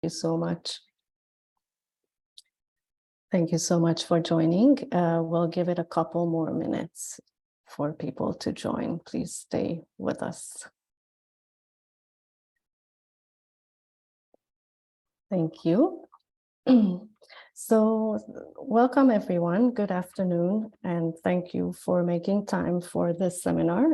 you so much. Thank you so much for joining. We'll give it a couple more minutes for people to join. Please stay with us. Thank you. So welcome everyone, good afternoon, and thank you for making time for this seminar.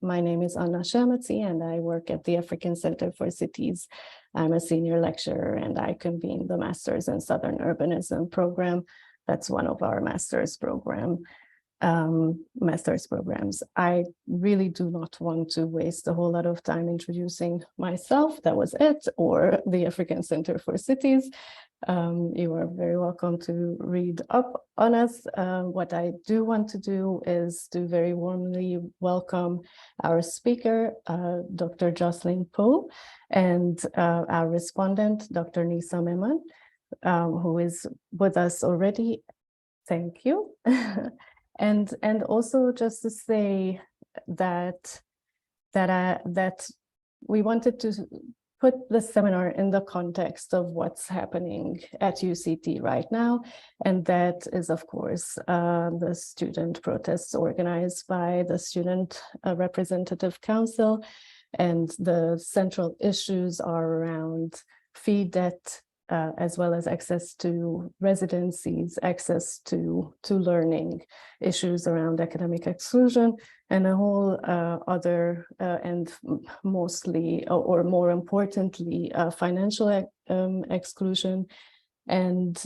My name is Anna Shamati and I work at the African Center for Cities. I'm a senior lecturer and I convene the Masters in Southern Urbanism program. That's one of our master's programs. I really do not want to waste a whole lot of time introducing myself. That was it, or the African Center for Cities. You are very welcome to read up on us. What I do want to do is to very warmly welcome our speaker, Dr. Jocelyn Poe, and our respondent, Dr. Nisa Memon, who is with us already. Thank you. And also just to say that we wanted to put the seminar in the context of what's happening at UCT right now, and that is, of course, the student protests organized by the Student Representative Council, and the central issues are around fee debt, as well as access to residencies, access to learning, issues around academic exclusion, and a whole other and mostly, or more importantly, financial exclusion. And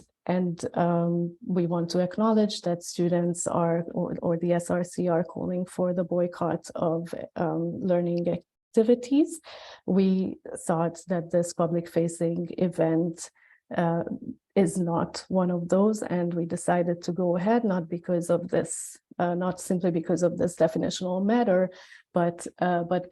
we want to acknowledge that students are, or the SRC are calling for the boycott of learning activities. We thought that this public-facing event is not one of those, and we decided to go ahead, not because of this, not simply because of this definitional matter, but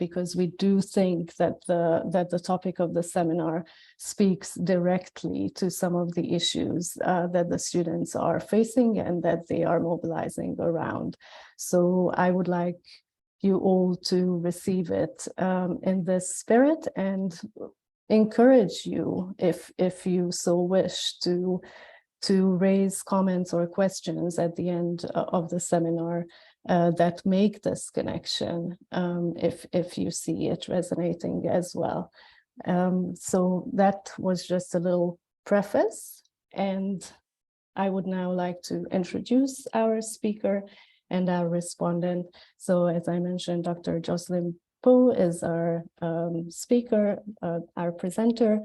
because we do think that the topic of the seminar speaks directly to some of the issues that the students are facing and that they are mobilizing around. So I would like you all to receive it in this spirit, and encourage you, if you so wish, to raise comments or questions at the end of the seminar that make this connection, if you see it resonating as well. So that was just a little preface, and I would now like to introduce our speaker and our respondent. So as I mentioned, Dr. Jocelyn Poe is our speaker, our presenter.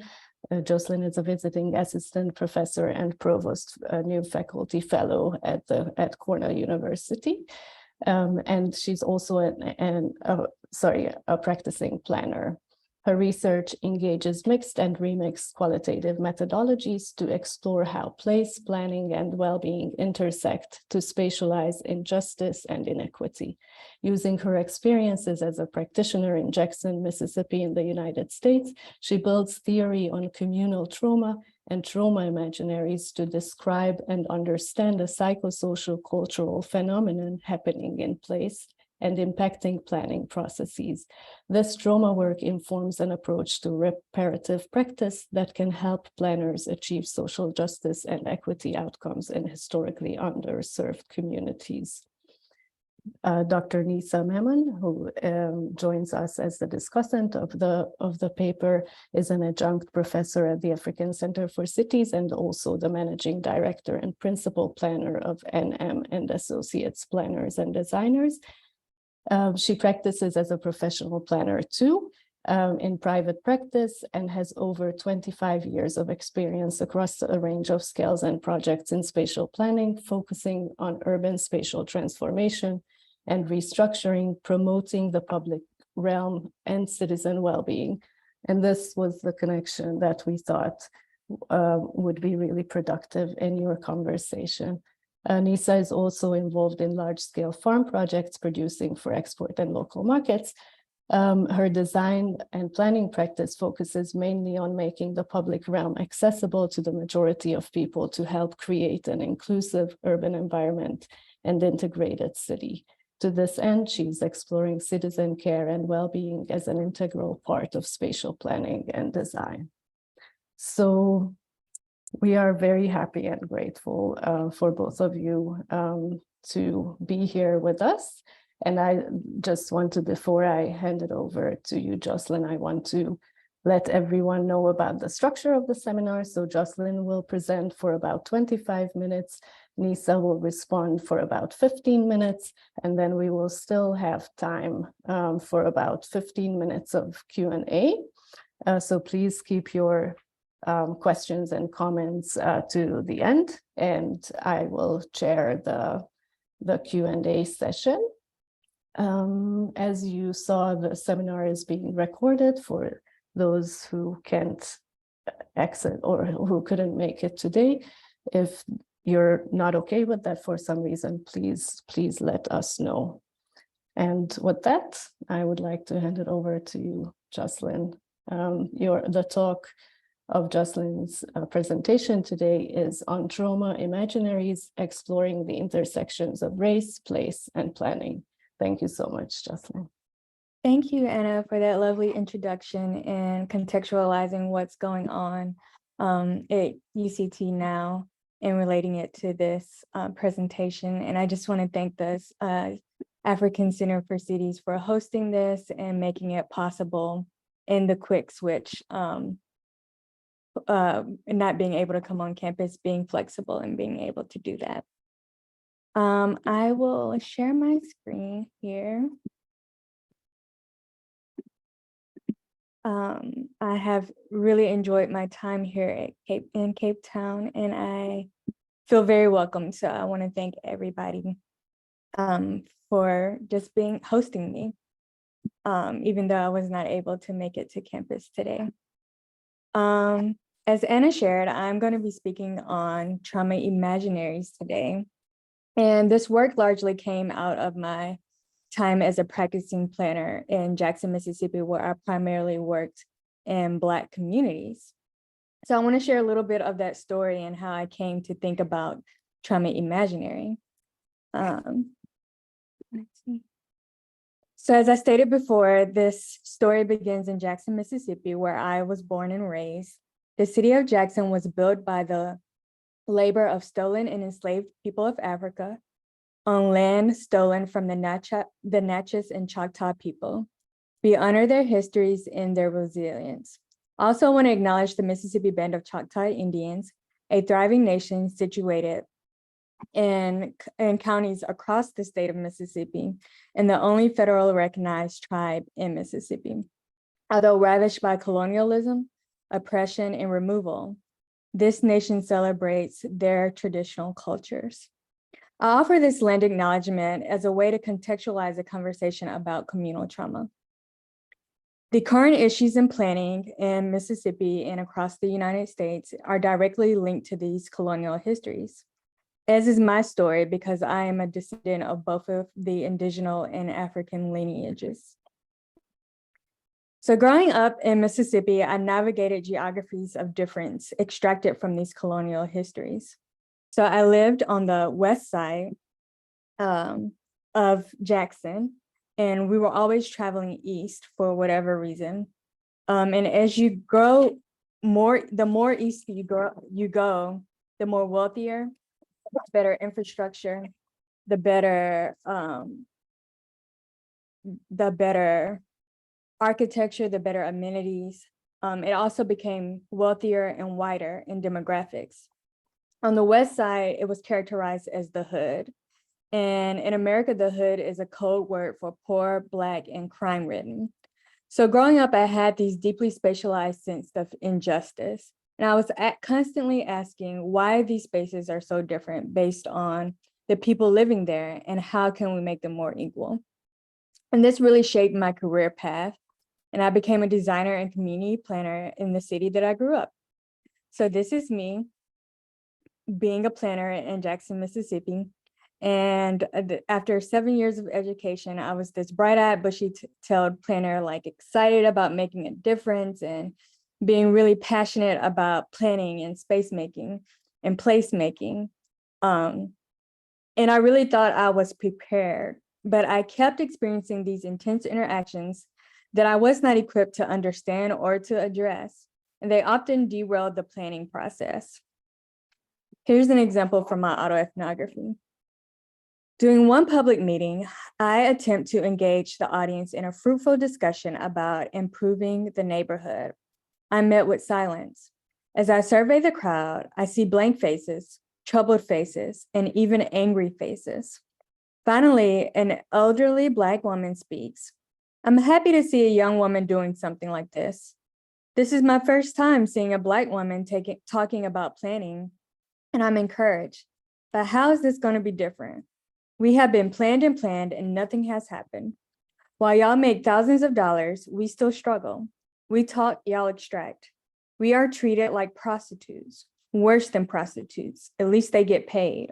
Jocelyn is a visiting assistant professor and provost, a new faculty fellow at Cornell University. And she's also a practicing planner. Her research engages mixed and remixed qualitative methodologies to explore how place, planning, and well-being intersect to spatialize injustice and inequity. Using her experiences as a practitioner in Jackson, Mississippi in the United States, she builds theory on communal trauma and trauma imaginaries to describe and understand a psychosocial cultural phenomenon happening in place and impacting planning processes. This trauma work informs an approach to reparative practice that can help planners achieve social justice and equity outcomes in historically underserved communities. Dr. Nisa Memon, who joins us as the discussant of the paper, is an adjunct professor at the African Center for Cities and also the managing director and principal planner of NM and Associates Planners and Designers. She practices as a professional planner too, in private practice, and has over 25 years of experience across a range of skills and projects in spatial planning, focusing on urban spatial transformation and restructuring, promoting the public realm and citizen well-being. And this was the connection that we thought would be really productive in your conversation. Nisa is also involved in large-scale farm projects producing for export and local markets. Her design and planning practice focuses mainly on making the public realm accessible to the majority of people to help create an inclusive urban environment and integrated city. To this end, she's exploring citizen care and well-being as an integral part of spatial planning and design. So we are very happy and grateful for both of you to be here with us. And I just want to, before I hand it over to you, Jocelyn, I want to let everyone know about the structure of the seminar. So Jocelyn will present for about 25 minutes. Nisa will respond for about 15 minutes, and then we will still have time for about 15 minutes of Q&A. So please keep your questions and comments to the end, and I will chair the Q&A session. As you saw, the seminar is being recorded for those who can't exit or who couldn't make it today. If you're not okay with that for some reason, please let us know. And with that, I would like to hand it over to you, Jocelyn. The talk of Jocelyn's presentation today is on trauma imaginaries, exploring the intersections of race, place, and planning. Thank you so much, Jocelyn. Thank you, Anna, for that lovely introduction and contextualizing what's going on at UCT now and relating it to this presentation. And I just want to thank this African Center for Cities for hosting this and making it possible in the quick switch, not being able to come on campus, being flexible and being able to do that. I will share my screen here. I have really enjoyed my time here at Cape Town, and I feel very welcome. So I want to thank everybody for just hosting me, even though I was not able to make it to campus today. As Anna shared, I'm going to be speaking on trauma imaginaries today. And this work largely came out of my time as a practicing planner in Jackson, Mississippi, where I primarily worked in Black communities. So I want to share a little bit of that story and how I came to think about trauma imaginary. So as I stated before, this story begins in Jackson, Mississippi, where I was born and raised. The city of Jackson was built by the labor of stolen and enslaved people of Africa on land stolen from the Natchez and Choctaw people. We honor their histories and their resilience. Also want to acknowledge the Mississippi Band of Choctaw Indians, a thriving nation situated in counties across the state of Mississippi, and the only federal recognized tribe in Mississippi. Although ravished by colonialism, oppression, and removal, this nation celebrates their traditional cultures. I offer this land acknowledgement as a way to contextualize a conversation about communal trauma. The current issues in planning in Mississippi and across the United States are directly linked to these colonial histories, as is my story because I am a descendant of both of the indigenous and African lineages. So growing up in Mississippi, I navigated geographies of difference extracted from these colonial histories. So I lived on the west side of Jackson, and we were always traveling east for whatever reason. And as you grow the more east you go, the more wealthier, better infrastructure, the better architecture, the better amenities. It also became wealthier and wider in demographics. On the west side, it was characterized as the hood. And in America, the hood is a code word for poor, Black, and crime-ridden. So growing up, I had these deeply spatialized sense of injustice. And I was constantly asking why these spaces are so different based on the people living there and how can we make them more equal. And this really shaped my career path. And I became a designer and community planner in the city that I grew up. So this is me being a planner in Jackson, Mississippi. And after 7 years of education, I was this bright-eyed, bushy-tailed planner, like excited about making a difference and being really passionate about planning and space making and place making. And I really thought I was prepared, but I kept experiencing these intense interactions that I was not equipped to understand or to address. and they often derail the planning process. Here's an example from my autoethnography. During one public meeting, I attempt to engage the audience in a fruitful discussion about improving the neighborhood. I'm met with silence. As I survey the crowd, I see blank faces, troubled faces, and even angry faces. Finally, an elderly Black woman speaks. I'm happy to see a young woman doing something like this. This is my first time seeing a Black woman talking about planning, and I'm encouraged. But how is this going to be different? We have been planned and nothing has happened. While y'all make thousands of dollars, we still struggle. We talk, y'all extract. We are treated like prostitutes, worse than prostitutes. At least they get paid.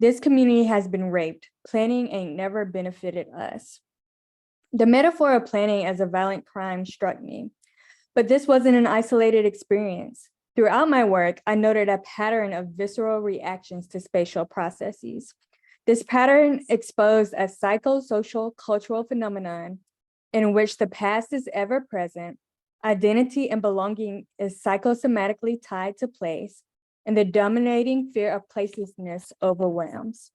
This community has been raped. Planning ain't never benefited us. The metaphor of planning as a violent crime struck me, but this wasn't an isolated experience. Throughout my work, I noted a pattern of visceral reactions to spatial processes. This pattern exposed a psychosocial cultural phenomenon in which the past is ever present, identity and belonging is psychosomatically tied to place, and the dominating fear of placelessness overwhelms.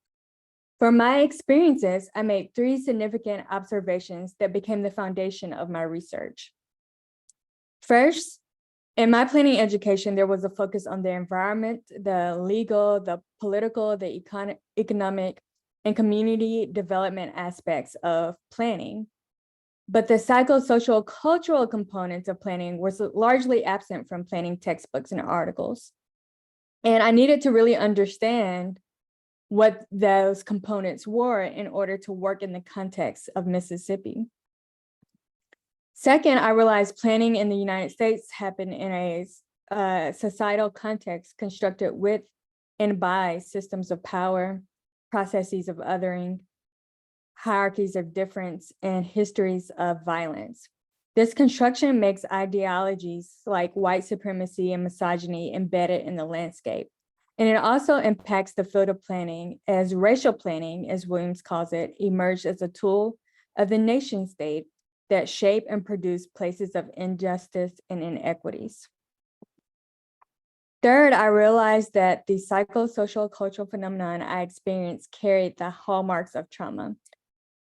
From my experiences, I made 3 significant observations that became the foundation of my research. First, in my planning education, there was a focus on the environment, the legal, the political, the economic, and community development aspects of planning. But the psychosocial cultural components of planning was largely absent from planning textbooks and articles. And I needed to really understand what those components were in order to work in the context of Mississippi. Second, I realized planning in the United States happened in a societal context constructed with and by systems of power, processes of othering, hierarchies of difference, and histories of violence. This construction makes ideologies like white supremacy and misogyny embedded in the landscape. And it also impacts the field of planning, as racial planning, as Williams calls it, emerged as a tool of the nation state that shape and produce places of injustice and inequities. Third, I realized that the psychosocial cultural phenomenon I experienced carried the hallmarks of trauma.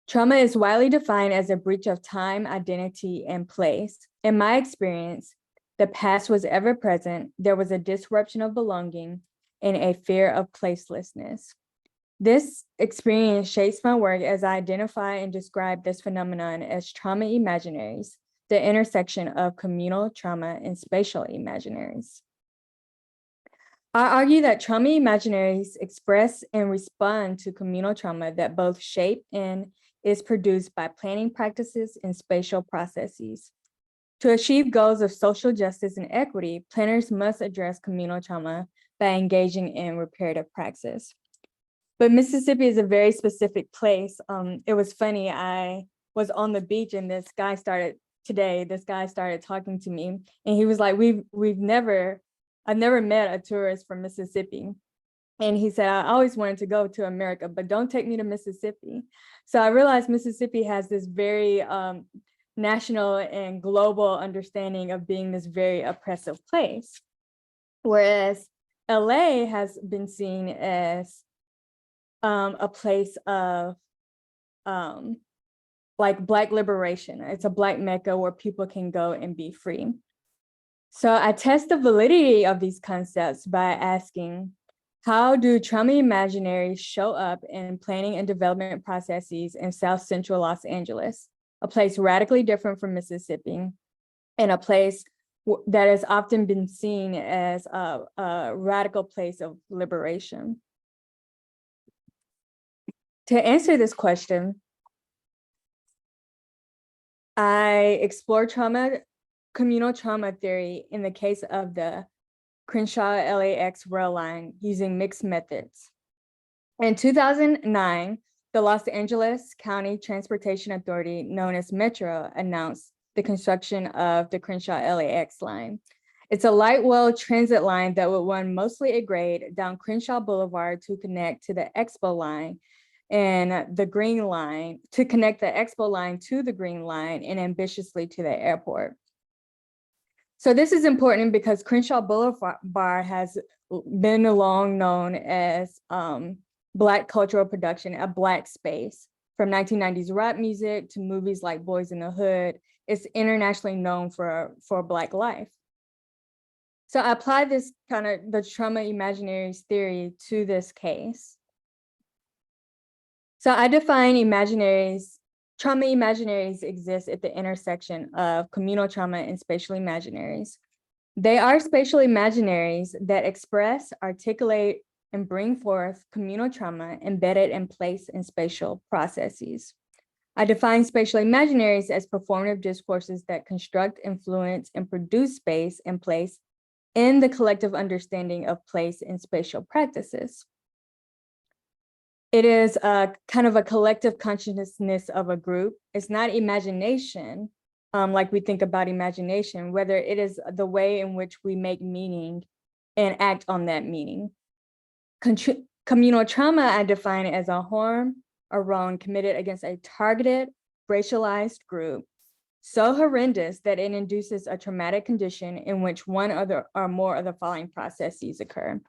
Trauma is widely defined as a breach of time, identity, and place. In my experience, the past was ever present, there was a disruption of belonging, and a fear of placelessness. This experience shapes my work as I identify and describe this phenomenon as trauma imaginaries, the intersection of communal trauma and spatial imaginaries. I argue that trauma imaginaries express and respond to communal trauma that both shape and is produced by planning practices and spatial processes. To achieve goals of social justice and equity, planners must address communal trauma by engaging in reparative praxis. But Mississippi is a very specific place. It was funny, I was on the beach and this guy started talking to me and he was like, I've never met a tourist from Mississippi. And he said, I always wanted to go to America, but don't take me to Mississippi. So I realized Mississippi has this very national and global understanding of being this very oppressive place. Whereas LA has been seen as a place of like Black liberation. It's a Black Mecca where people can go and be free. So I test the validity of these concepts by asking, how do trauma imaginaries show up in planning and development processes in South Central Los Angeles, a place radically different from Mississippi, and a place that has often been seen as a radical place of liberation? To answer this question, I explore communal trauma theory in the case of the Crenshaw LAX rail line using mixed methods. In 2009, the Los Angeles County Transportation Authority, known as Metro, announced the construction of the Crenshaw LAX line. It's a light rail transit line that would run mostly at grade down Crenshaw Boulevard to connect to the Expo line and the Green Line, to connect the Expo line to the Green Line and ambitiously to the airport. So this is important because Crenshaw Boulevard has been long known as Black cultural production, a Black space. From 1990s rap music to movies like Boys in the Hood, it's internationally known for Black life. So I apply this kind of the trauma imaginaries theory to this case. So I define imaginaries. Trauma imaginaries exist at the intersection of communal trauma and spatial imaginaries. They are spatial imaginaries that express, articulate, and bring forth communal trauma embedded in place in spatial processes. I define spatial imaginaries as performative discourses that construct, influence, and produce space and place in the collective understanding of place in spatial practices. It is a kind of a collective consciousness of a group. It's not imagination, like we think about imagination, whether it is the way in which we make meaning and act on that meaning. Communal trauma I define as a harm or wrong committed against a targeted, racialized group, so horrendous that it induces a traumatic condition in which one or more of the following processes occur.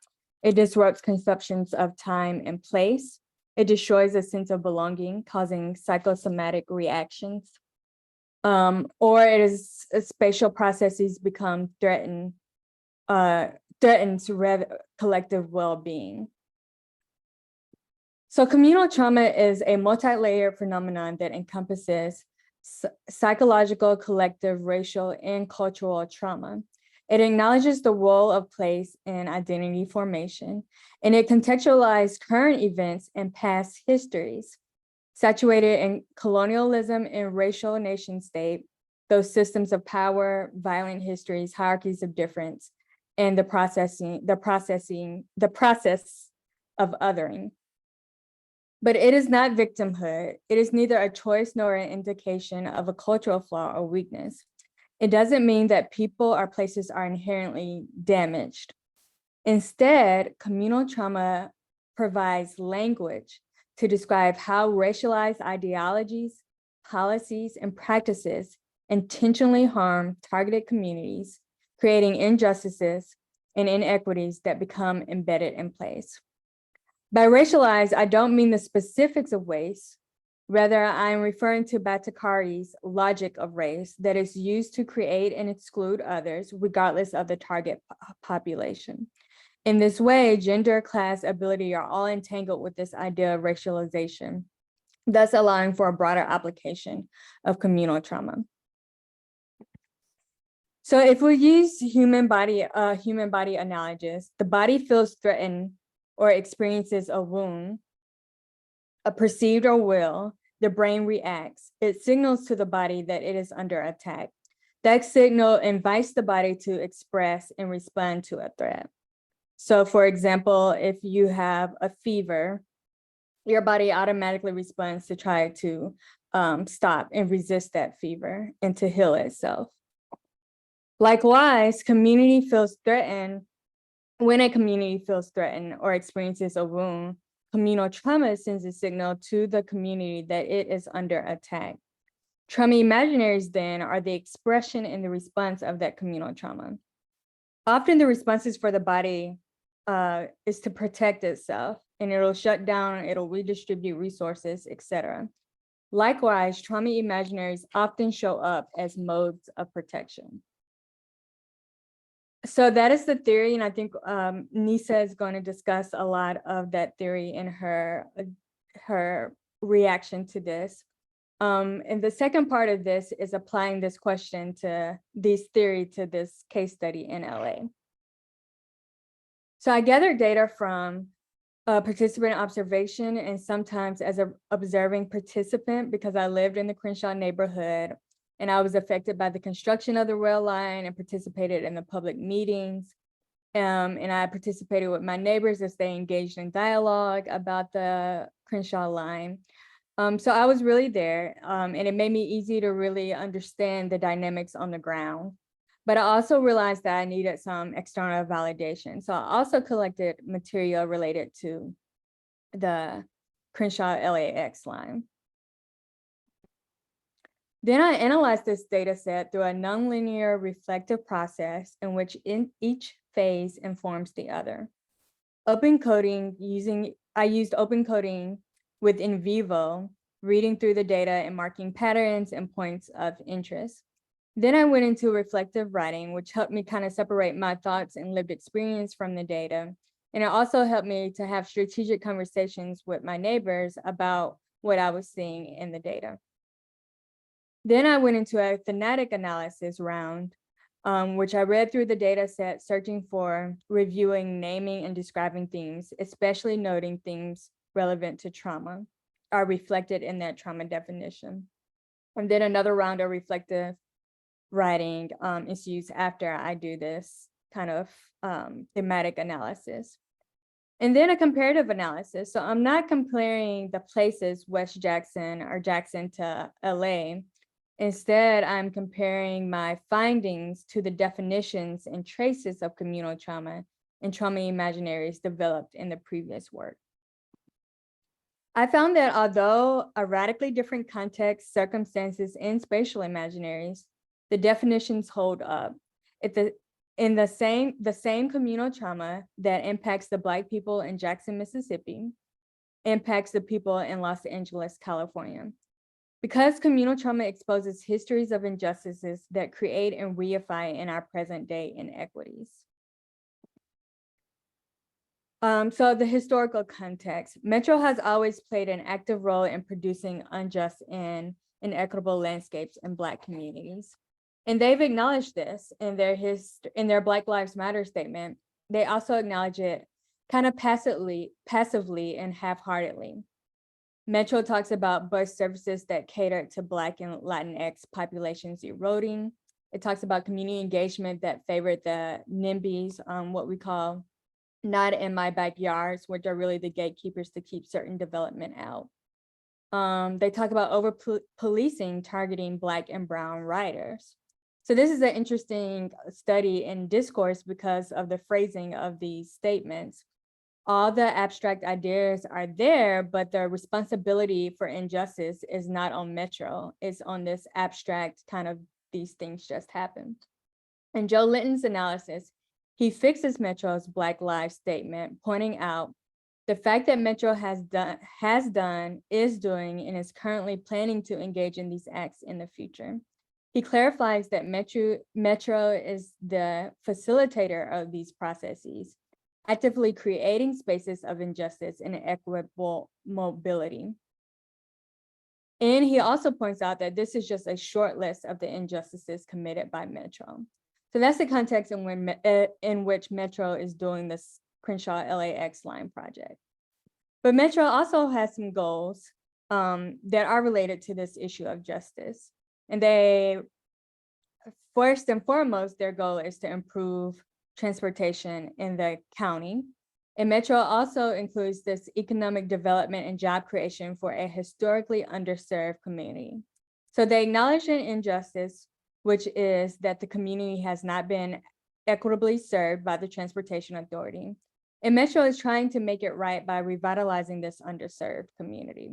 It disrupts conceptions of time and place. It destroys a sense of belonging, causing psychosomatic reactions. Or it is spatial processes become threatened to collective well-being. So communal trauma is a multi-layered phenomenon that encompasses psychological, collective, racial, and cultural trauma. It acknowledges the role of place in identity formation, and it contextualizes current events and past histories. Saturated in colonialism and racial nation state, those systems of power, violent histories, hierarchies of difference, and the process of othering. But it is not victimhood. It is neither a choice nor an indication of a cultural flaw or weakness. It doesn't mean that people or places are inherently damaged. Instead, communal trauma provides language to describe how racialized ideologies, policies, and practices intentionally harm targeted communities, creating injustices and inequities that become embedded in place. By racialized, I don't mean the specifics of race. Rather, I'm referring to Batakari's logic of race that is used to create and exclude others, regardless of the target population. In this way, gender, class, ability are all entangled with this idea of racialization, thus allowing for a broader application of communal trauma. So if we use human body analogies, the body feels threatened or experiences a wound, a perceived or will, the brain reacts. It signals to the body that it is under attack. That signal invites the body to express and respond to a threat. So for example, if you have a fever, your body automatically responds to try to stop and resist that fever and to heal itself. Likewise, community feels threatened. When a community feels threatened or experiences a wound, communal trauma sends a signal to the community that it is under attack. Trauma imaginaries then are the expression and the response of that communal trauma. Often the responses for the body is to protect itself, and it'll shut down, it'll redistribute resources, etc. Likewise, trauma imaginaries often show up as modes of protection. So that is the theory, and I think Nisa is going to discuss a lot of that theory in her reaction to this. And the second part of this is applying this question to this theory to this case study in LA. So I gathered data from participant observation and sometimes as an observing participant because I lived in the Crenshaw neighborhood and I was affected by the construction of the rail line and participated in the public meetings. And I participated with my neighbors as they engaged in dialogue about the Crenshaw line. So I was really there, and it made me easy to really understand the dynamics on the ground. But I also realized that I needed some external validation. So I also collected material related to the Crenshaw LAX line. Then I analyzed this data set through a nonlinear reflective process in which each phase informs the other. I used open coding with in vivo, reading through the data and marking patterns and points of interest. Then I went into reflective writing, which helped me kind of separate my thoughts and lived experience from the data. And it also helped me to have strategic conversations with my neighbors about what I was seeing in the data. Then I went into a thematic analysis round, which I read through the data set, searching for, reviewing, naming, and describing themes, especially noting themes relevant to trauma are reflected in that trauma definition. And then another round of reflective writing is used after I do this kind of thematic analysis. And then a comparative analysis. So I'm not comparing the places, West Jackson or Jackson to LA. Instead, I'm comparing my findings to the definitions and traces of communal trauma and trauma imaginaries developed in the previous work. I found that although a radically different context, circumstances, and spatial imaginaries, the definitions hold up. In the same communal trauma that impacts the Black people in Jackson, Mississippi, impacts the people in Los Angeles, California. Because communal trauma exposes histories of injustices that create and reify in our present day inequities. So the historical context. Metro has always played an active role in producing unjust and inequitable landscapes in Black communities. And they've acknowledged this in their Black Lives Matter statement. They also acknowledge it kind of passively and half-heartedly. Metro talks about bus services that cater to Black and Latinx populations eroding. It talks about community engagement that favored the NIMBYs, what we call not in my backyards, which are really the gatekeepers to keep certain development out. They talk about over-policing targeting Black and brown riders. So this is an interesting study in discourse because of the phrasing of these statements. All the abstract ideas are there, but the responsibility for injustice is not on Metro. It's on this abstract kind of these things just happened. In Joe Linton's analysis, he fixes Metro's Black Lives statement, pointing out the fact that Metro has done, is doing, and is currently planning to engage in these acts in the future. He clarifies that Metro is the facilitator of these processes, actively creating spaces of injustice and equitable mobility. And he also points out that this is just a short list of the injustices committed by Metro. So that's the context in which Metro is doing this Crenshaw LAX line project. But Metro also has some goals that are related to this issue of justice. And they, first and foremost, their goal is to improve transportation in the county. And Metro also includes this economic development and job creation for a historically underserved community. So they acknowledge an injustice, which is that the community has not been equitably served by the Transportation Authority. And Metro is trying to make it right by revitalizing this underserved community.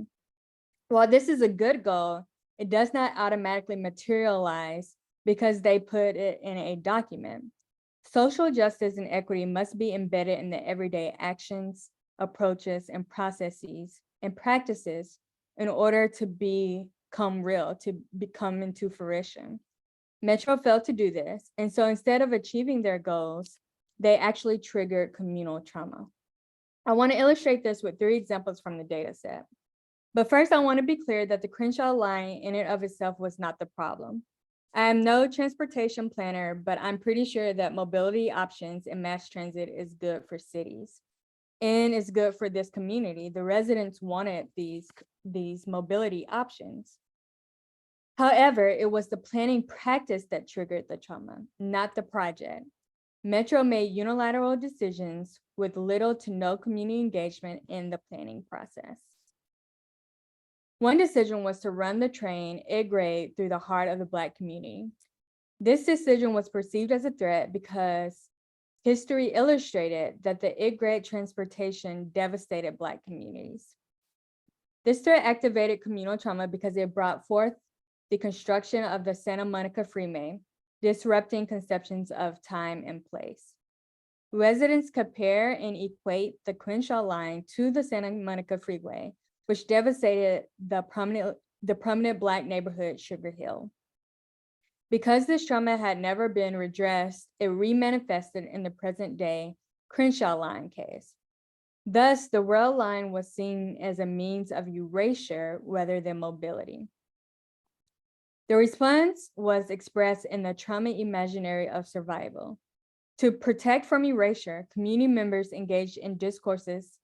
While this is a good goal, it does not automatically materialize because they put it in a document. Social justice and equity must be embedded in the everyday actions, approaches, and processes and practices in order to become real, to become into fruition. Metro failed to do this, and so instead of achieving their goals, they actually triggered communal trauma. I want to illustrate this with 3 examples from the data set. But first, I want to be clear that the Crenshaw line in and of itself was not the problem. I am no transportation planner, but I'm pretty sure that mobility options and mass transit is good for cities and is good for this community. The residents wanted these mobility options. However, it was the planning practice that triggered the trauma, not the project. Metro made unilateral decisions with little to no community engagement in the planning process. One decision was to run the train grade through the heart of the Black community. This decision was perceived as a threat because history illustrated that the grade transportation devastated Black communities. This threat activated communal trauma because it brought forth the construction of the Santa Monica Freeway, disrupting conceptions of time and place. Residents compare and equate the Crenshaw line to the Santa Monica Freeway, which devastated the prominent Black neighborhood Sugar Hill. Because this trauma had never been redressed, it remanifested in the present day Crenshaw line case. Thus, the rail line was seen as a means of erasure rather than mobility. The response was expressed in the trauma imaginary of survival. To protect from erasure, community members engaged in discourses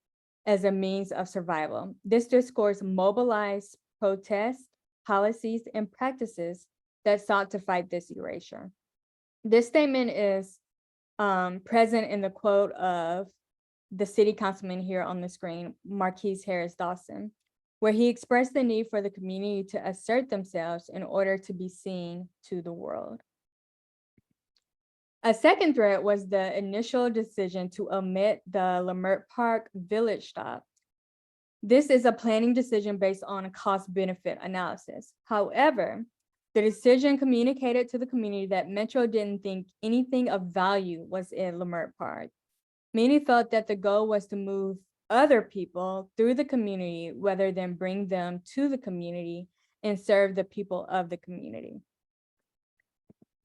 as a means of survival. This discourse mobilized protests, policies, and practices that sought to fight this erasure. This statement is present in the quote of the city councilman here on the screen, Marquise Harris Dawson, where he expressed the need for the community to assert themselves in order to be seen to the world. A second threat was the initial decision to omit the Leimert Park Village stop. This is a planning decision based on a cost-benefit analysis. However, the decision communicated to the community that Metro didn't think anything of value was in Leimert Park. Many felt that the goal was to move other people through the community rather than bring them to the community and serve the people of the community.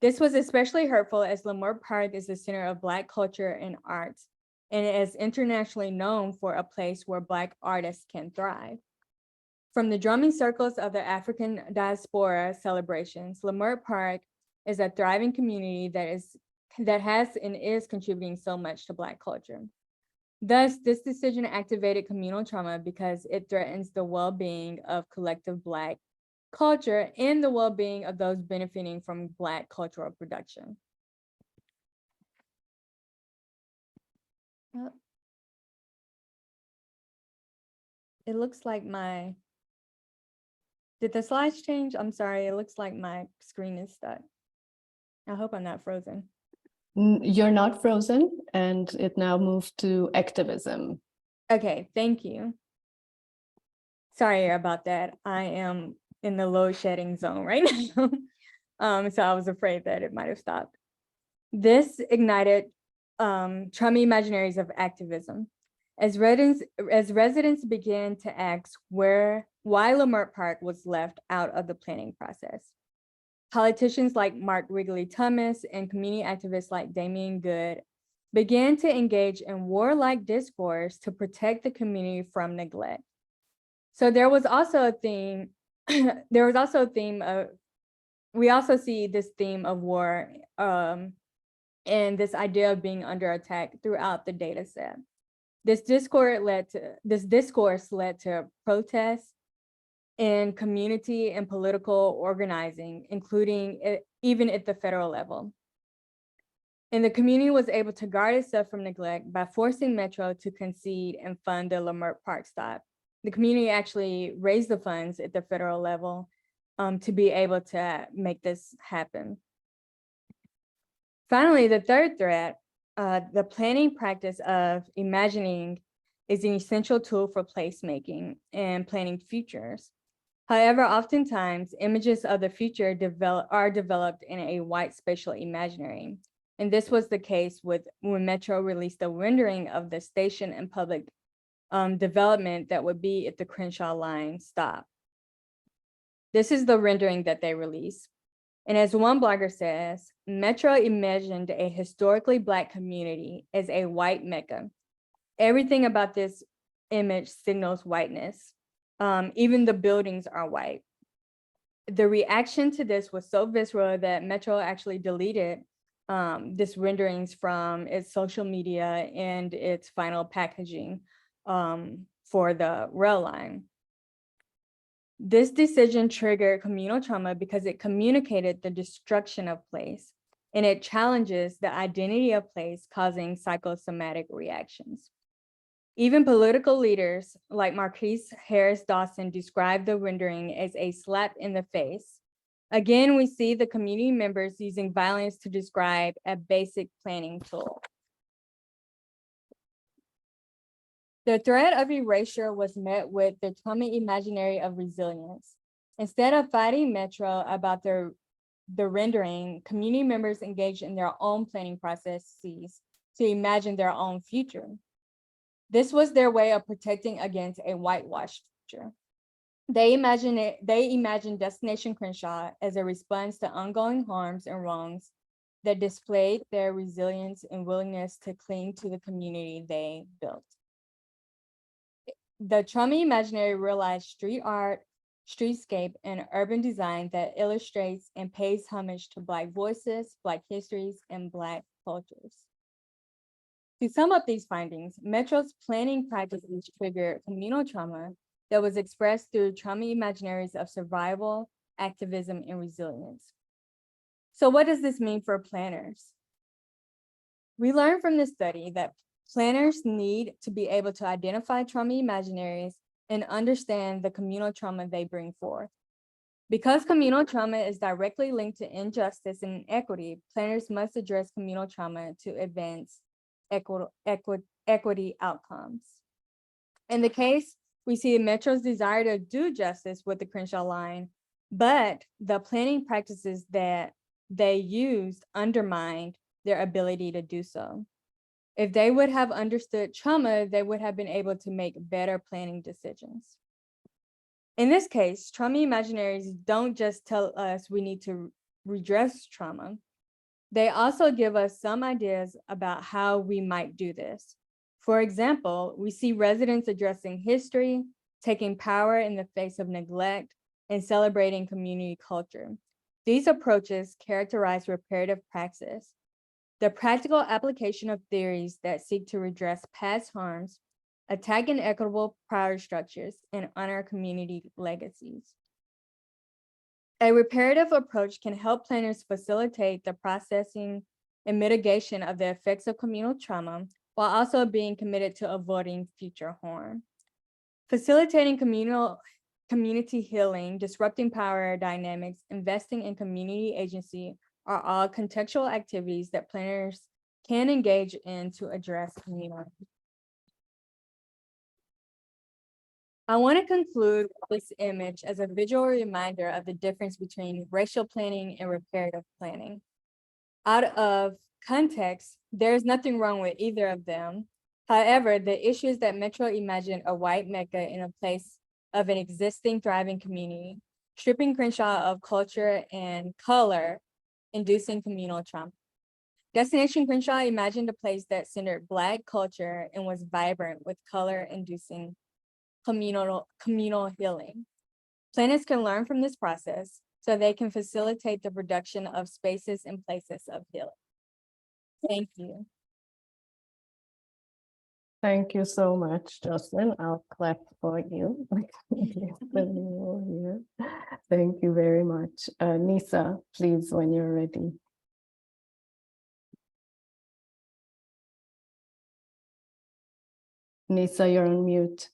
This was especially hurtful as Leimert Park is the center of Black culture and arts, and is internationally known for a place where Black artists can thrive. From the drumming circles of the African diaspora celebrations, Leimert Park is a thriving community that has and is contributing so much to Black culture. Thus, this decision activated communal trauma because it threatens the well-being of collective Black culture and the well-being of those benefiting from Black cultural production. It looks like did the slides change? I'm sorry, it looks like my screen is stuck. I hope I'm not frozen. You're not frozen, and it now moved to activism. Okay, thank you. Sorry about that. I am in the load shedding zone right now. So I was afraid that it might have stopped. This ignited trauma imaginaries of activism. As residents began to ask why Leimert Park was left out of the planning process. Politicians like Mark Wrigley Thomas and community activists like Damian Good began to engage in warlike discourse to protect the community from neglect. So there was also a theme, we also see this theme of war and this idea of being under attack throughout the data set. This discourse led to protests in community and political organizing, including even at the federal level. And the community was able to guard itself from neglect by forcing Metro to concede and fund the Leimert Park stop. The community actually raised the funds at the federal level to be able to make this happen. Finally, the third threat, the planning practice of imagining is an essential tool for placemaking and planning futures. However, oftentimes images of the future are developed in a white spatial imaginary. And this was the case when Metro released a rendering of the station and public development that would be at the Crenshaw line stop. This is the rendering that they released. And as one blogger says, Metro imagined a historically Black community as a white Mecca. Everything about this image signals whiteness. Even the buildings are white. The reaction to this was so visceral that Metro actually deleted this renderings from its social media and its final packaging for the rail line. This decision triggered communal trauma because it communicated the destruction of place, and it challenges the identity of place, causing psychosomatic reactions. Even political leaders like Marquise Harris Dawson described the rendering as a slap in the face. Again, we see the community members using violence to describe a basic planning tool. The threat of erasure was met with the trauma imaginary of resilience. Instead of fighting Metro about the rendering, community members engaged in their own planning processes to imagine their own future. This was their way of protecting against a whitewashed future. They imagined Destination Crenshaw as a response to ongoing harms and wrongs that displayed their resilience and willingness to cling to the community they built. The Trauma Imaginary realized street art, streetscape, and urban design that illustrates and pays homage to Black voices, Black histories, and Black cultures. To sum up these findings, Metro's planning practices triggered communal trauma that was expressed through trauma imaginaries of survival, activism, and resilience. So what does this mean for planners? We learned from this study that planners need to be able to identify trauma imaginaries and understand the communal trauma they bring forth. Because communal trauma is directly linked to injustice and inequity, planners must address communal trauma to advance equity outcomes. In the case, we see Metro's desire to do justice with the Crenshaw line, but the planning practices that they used undermined their ability to do so. If they would have understood trauma, they would have been able to make better planning decisions. In this case, trauma imaginaries don't just tell us we need to redress trauma. They also give us some ideas about how we might do this. For example, we see residents addressing history, taking power in the face of neglect, and celebrating community culture. These approaches characterize reparative praxis, the practical application of theories that seek to redress past harms, attack inequitable power structures, and honor community legacies. A reparative approach can help planners facilitate the processing and mitigation of the effects of communal trauma while also being committed to avoiding future harm. Facilitating community healing, disrupting power dynamics, investing in community agency are all contextual activities that planners can engage in to address community. I want to conclude with this image as a visual reminder of the difference between racial planning and reparative planning. Out of context, there is nothing wrong with either of them. However, the issue is that Metro imagined a white Mecca in a place of an existing thriving community, stripping Crenshaw of culture and color, inducing communal trauma. Destination Crenshaw imagined a place that centered Black culture and was vibrant with color, inducing communal healing. Planners can learn from this process so they can facilitate the production of spaces and places of healing. Thank you. Thank you so much, Jocelyn. I'll clap for you. Thank you very much. Nisa, please, when you're ready. Nisa, you're on mute.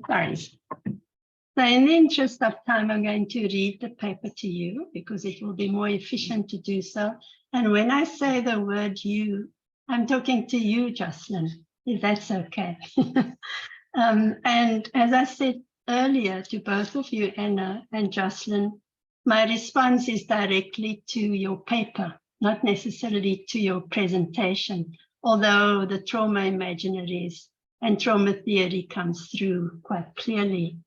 Sorry. So in the interest of time, I'm going to read the paper to you because it will be more efficient to do so. And when I say the word you, I'm talking to you, Jocelyn, if that's okay. And as I said earlier to both of you, Anna and Jocelyn, my response is directly to your paper, not necessarily to your presentation, although the trauma imaginaries and trauma theory comes through quite clearly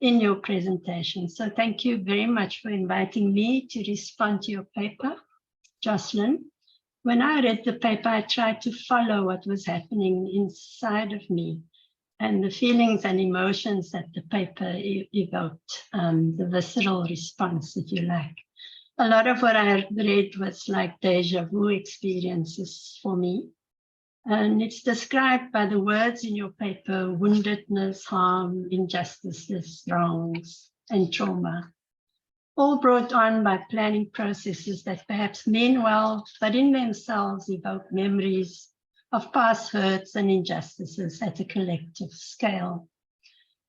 in your presentation. So thank you very much for inviting me to respond to your paper, Jocelyn. When I read the paper, I tried to follow what was happening inside of me and the feelings and emotions that the paper evoked, the visceral response, if you like. A lot of what I read was like deja vu experiences for me. And it's described by the words in your paper: woundedness, harm, injustices, wrongs, and trauma, all brought on by planning processes that perhaps mean well, but in themselves evoke memories of past hurts and injustices at a collective scale.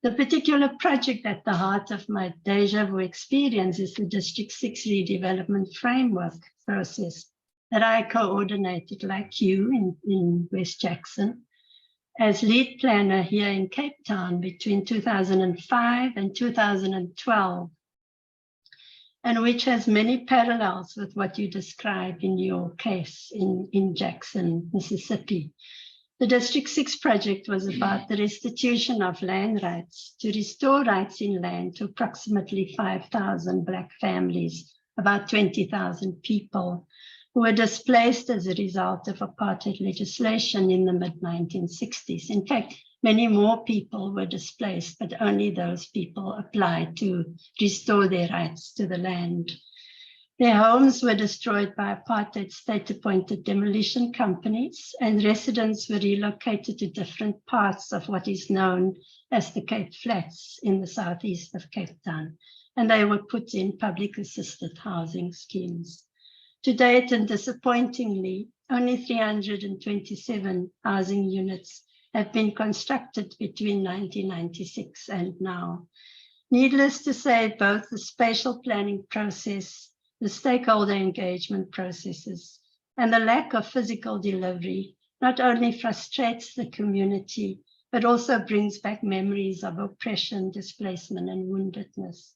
The particular project at the heart of my deja vu experience is the District 6 redevelopment framework process that I coordinated, like you, in West Jackson. as lead planner here in Cape Town between 2005 and 2012, and which has many parallels with what you describe in your case in Jackson, Mississippi. The District 6 project was about the restitution of land rights to restore rights in land to approximately 5,000 Black families, about 20,000 people, who were displaced as a result of apartheid legislation in the mid-1960s. In fact, many more people were displaced, but only those people applied to restore their rights to the land. Their homes were destroyed by apartheid state-appointed demolition companies, and residents were relocated to different parts of what is known as the Cape Flats in the southeast of Cape Town, and they were put in public assisted housing schemes. To date, and disappointingly, only 327 housing units have been constructed between 1996 and now. Needless to say, both the spatial planning process, the stakeholder engagement processes, and the lack of physical delivery not only frustrates the community, but also brings back memories of oppression, displacement, and woundedness,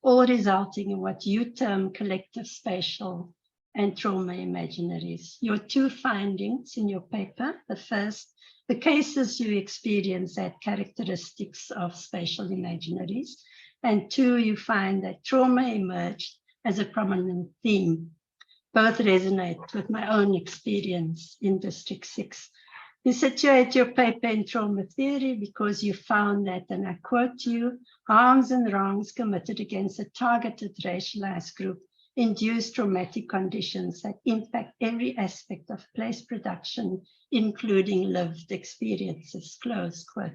all resulting in what you term collective spatial and trauma imaginaries. Your two findings in your paper, the first, the cases you experience had characteristics of spatial imaginaries, and two, you find that trauma emerged as a prominent theme. Both resonate with my own experience in District 6. You situate your paper in trauma theory because you found that, and I quote you, harms and wrongs committed against a targeted racialized group induce traumatic conditions that impact every aspect of place production, including lived experiences, close quote.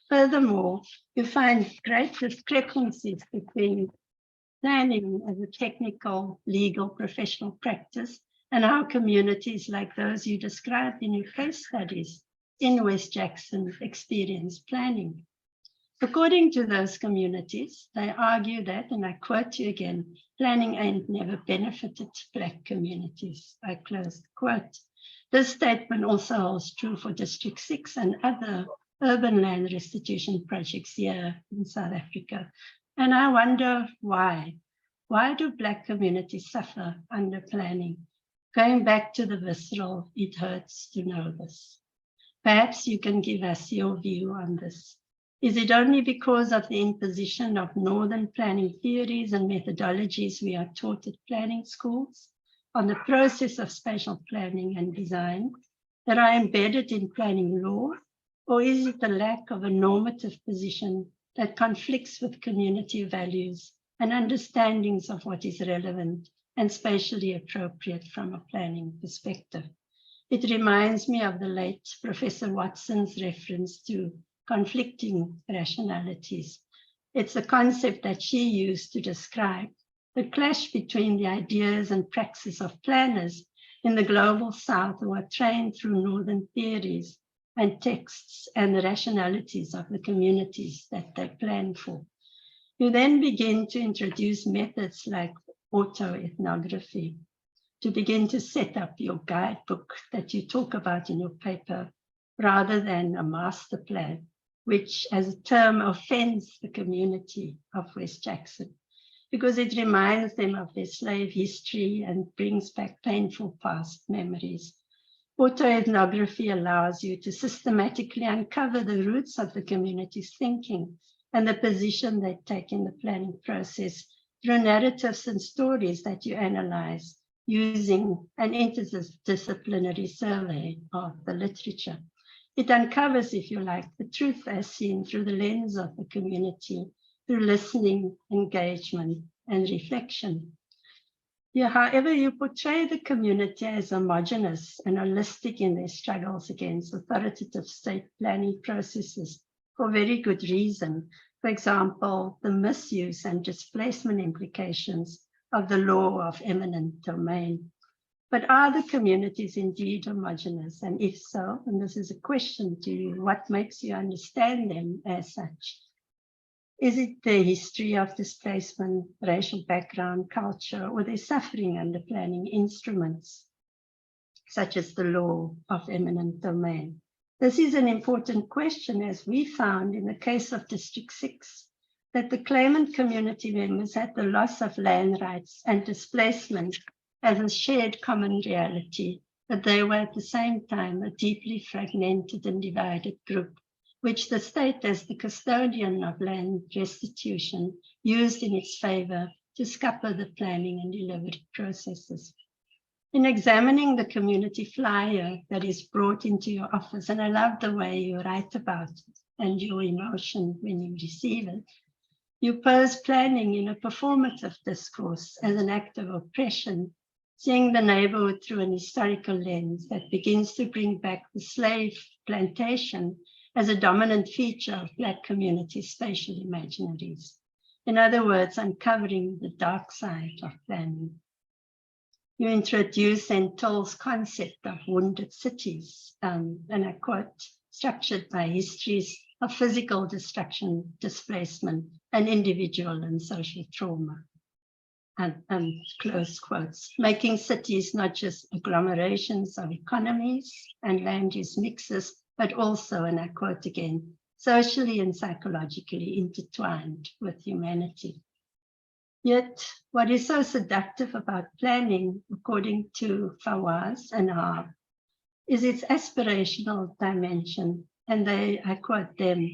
Furthermore, you find great discrepancies between planning as a technical, legal, professional practice and how communities like those you described in your case studies in West Jackson experience planning. According to those communities, they argue that, and I quote you again, planning ain't never benefited Black communities, I close the quote. This statement also holds true for District 6 and other urban land restitution projects here in South Africa. And I wonder why. Why do Black communities suffer under planning? Going back to the visceral, it hurts to know this. Perhaps you can give us your view on this. Is it only because of the imposition of Northern planning theories and methodologies we are taught at planning schools on the process of spatial planning and design that are embedded in planning law? Or is it the lack of a normative position that conflicts with community values and understandings of what is relevant and spatially appropriate from a planning perspective? It reminds me of the late Professor Watson's reference to conflicting rationalities. It's a concept that she used to describe the clash between the ideas and praxis of planners in the global South who are trained through Northern theories and texts and the rationalities of the communities that they plan for. You then begin to introduce methods like autoethnography to begin to set up your guidebook that you talk about in your paper rather than a master plan, which as a term offends the community of West Jackson because it reminds them of their slave history and brings back painful past memories. Autoethnography allows you to systematically uncover the roots of the community's thinking and the position they take in the planning process through narratives and stories that you analyze using an interdisciplinary survey of the literature. It uncovers, if you like, the truth as seen through the lens of the community, through listening, engagement, and reflection. However, you portray the community as homogeneous and holistic in their struggles against authoritative state planning processes for very good reason. For example, the misuse and displacement implications of the law of eminent domain. But are the communities indeed homogeneous? And if so, and this is a question to you, what makes you understand them as such? Is it their history of displacement, racial background, culture, or their suffering under planning instruments, such as the law of eminent domain? This is an important question, as we found in the case of District 6, that the claimant community members had the loss of land rights and displacement as a shared common reality, but they were at the same time a deeply fragmented and divided group, which the state, as the custodian of land restitution, used in its favor to scupper the planning and delivery processes. In examining the community flyer that is brought into your office, and I love the way you write about it and your emotion when you receive it, you pose planning in a performative discourse as an act of oppression, seeing the neighborhood through an historical lens that begins to bring back the slave plantation as a dominant feature of Black community spatial imaginaries. In other words, uncovering the dark side of planning. You introduce Toll's concept of wounded cities, and I quote, structured by histories of physical destruction, displacement, and individual and social trauma. And close quotes, making cities not just agglomerations of economies and land use mixes, but also, and I quote again, socially and psychologically intertwined with humanity. Yet, what is so seductive about planning, according to Fawaz and Haab, is its aspirational dimension. And I quote them,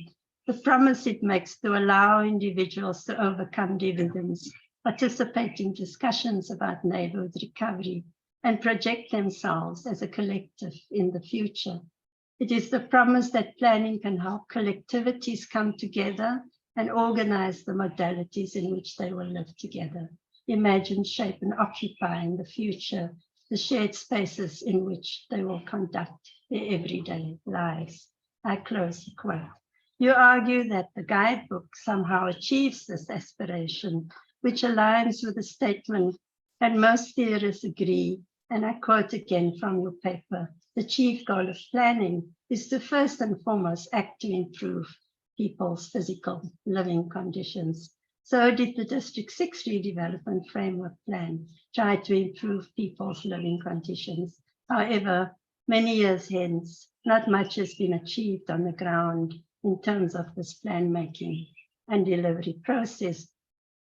the promise it makes to allow individuals to overcome dividends, participate in discussions about neighborhood recovery, and project themselves as a collective in the future. It is the promise that planning can help collectivities come together and organize the modalities in which they will live together, imagine, shape, and occupy in the future the shared spaces in which they will conduct their everyday lives. I close the quote. You argue that the guidebook somehow achieves this aspiration, which aligns with the statement, and most theorists agree, and I quote again from your paper, the chief goal of planning is to first and foremost act to improve people's physical living conditions. So did the District 6 redevelopment framework plan try to improve people's living conditions. However, many years hence, not much has been achieved on the ground in terms of this plan making and delivery process.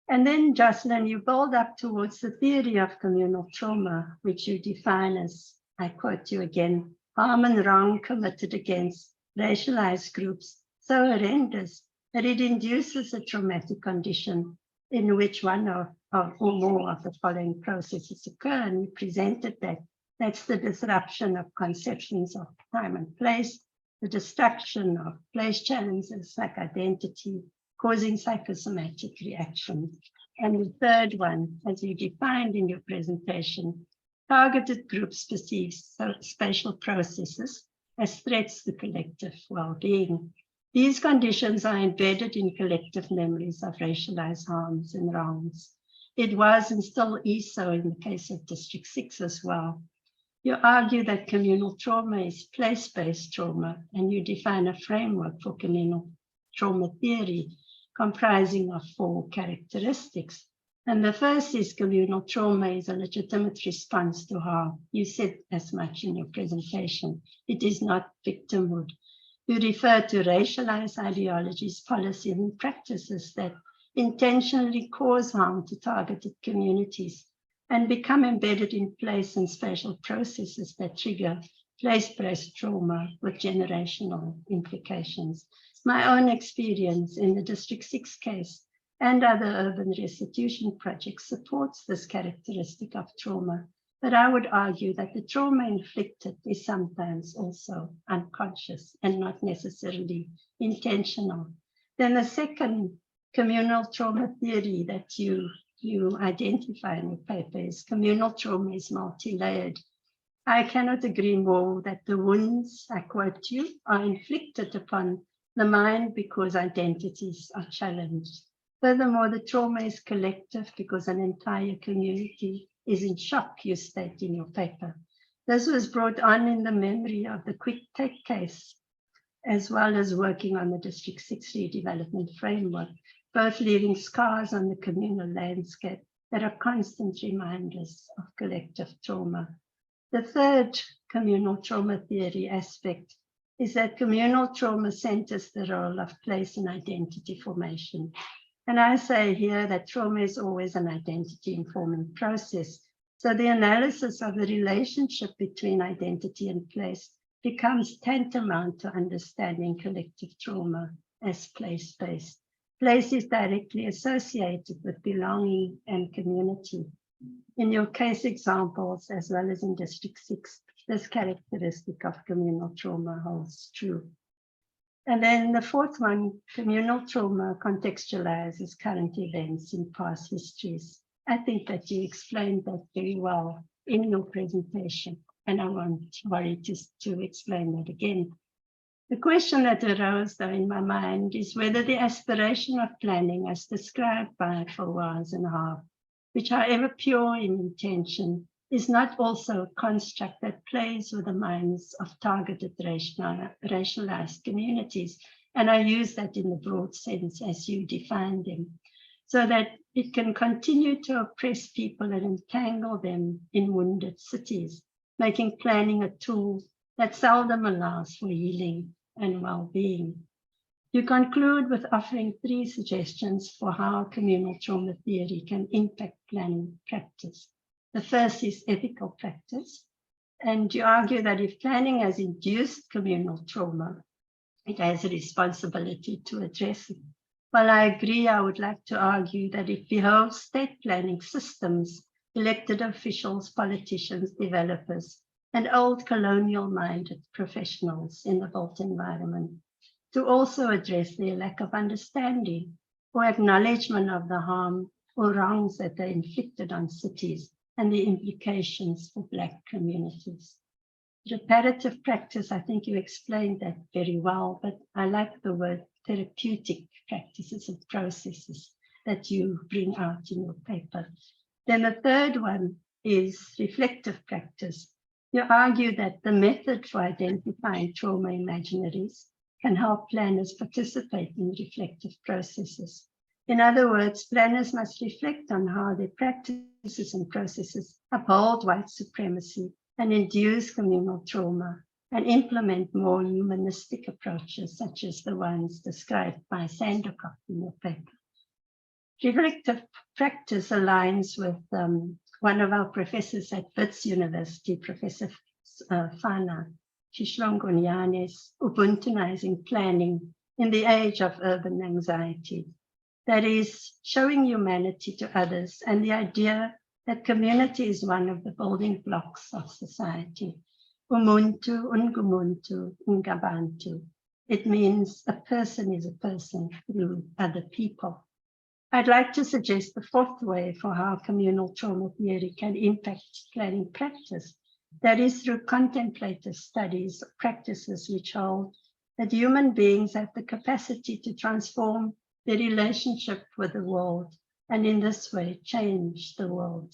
And then, Jocelyn, you build up towards the theory of communal trauma, which you define as, I quote you again, harm and wrong committed against racialized groups so horrendous that it induces a traumatic condition in which one or more of the following processes occur. And you presented that. That's the disruption of conceptions of time and place, the destruction of place challenges like identity, causing psychosomatic reactions. And the third one, as you defined in your presentation, targeted groups perceive spatial processes as threats to collective well-being. These conditions are embedded in collective memories of racialized harms and wrongs. It was and still is so in the case of District 6 as well. You argue that communal trauma is place-based trauma, and you define a framework for communal trauma theory comprising of 4 characteristics. And the first is communal trauma is a legitimate response to harm. You said as much in your presentation. It is not victimhood. You refer to racialized ideologies, policies, and practices that intentionally cause harm to targeted communities and become embedded in place and spatial processes that trigger place-based trauma with generational implications. My own experience in the District 6 case and other urban restitution projects supports this characteristic of trauma, but I would argue that the trauma inflicted is sometimes also unconscious and not necessarily intentional. Then the second communal trauma theory that you identify in your paper is communal trauma is multi-layered. I cannot agree more that the wounds, I quote you, are inflicted upon the mind because identities are challenged. Furthermore, the trauma is collective because an entire community is in shock, you state in your paper. This was brought on in the memory of the Quick Take case, as well as working on the District 6 redevelopment framework, both leaving scars on the communal landscape that are constant reminders of collective trauma. The third communal trauma theory aspect is that communal trauma centers the role of place and identity formation. And I say here that trauma is always an identity informing process. So the analysis of the relationship between identity and place becomes tantamount to understanding collective trauma as place-based. Place is directly associated with belonging and community. In your case examples, as well as in District 6, this characteristic of communal trauma holds true. And then the fourth one, communal trauma contextualizes current events in past histories. I think that you explained that very well in your presentation, and I won't worry to explain that again. The question that arose though in my mind is whether the aspiration of planning as described by Fawaz and Haab, which however pure in intention, is not also a construct that plays with the minds of targeted racialized communities. And I use that in the broad sense as you define them, so that it can continue to oppress people and entangle them in wounded cities, making planning a tool that seldom allows for healing and well-being. You conclude with offering 3 suggestions for how communal trauma theory can impact planning practice. The first is ethical practice, and you argue that if planning has induced communal trauma, it has a responsibility to address it. While I agree, I would like to argue that it behoves state planning systems, elected officials, politicians, developers, and old colonial-minded professionals in the built environment to also address their lack of understanding or acknowledgement of the harm or wrongs that they inflicted on cities and the implications for Black communities. Reparative practice, I think you explained that very well, but I like the word therapeutic practices and processes that you bring out in your paper. Then the third one is reflective practice. You argue that the method for identifying trauma imaginaries can help planners participate in reflective processes. In other words, planners must reflect on how their practices and processes uphold white supremacy and induce communal trauma, and implement more humanistic approaches such as the ones described by Sandercock in your paper. Reflective practice aligns with one of our professors at Wits University, Professor Fana Shishlongonyane's Ubuntunizing planning in the age of urban anxiety. That is, showing humanity to others and the idea that community is one of the building blocks of society. Umuntu, ungumuntu, ungabantu. It means a person is a person through other people. I'd like to suggest the fourth way for how communal trauma theory can impact planning practice. That is through contemplative studies of practices which hold that human beings have the capacity to transform their relationship with the world, and in this way change the world.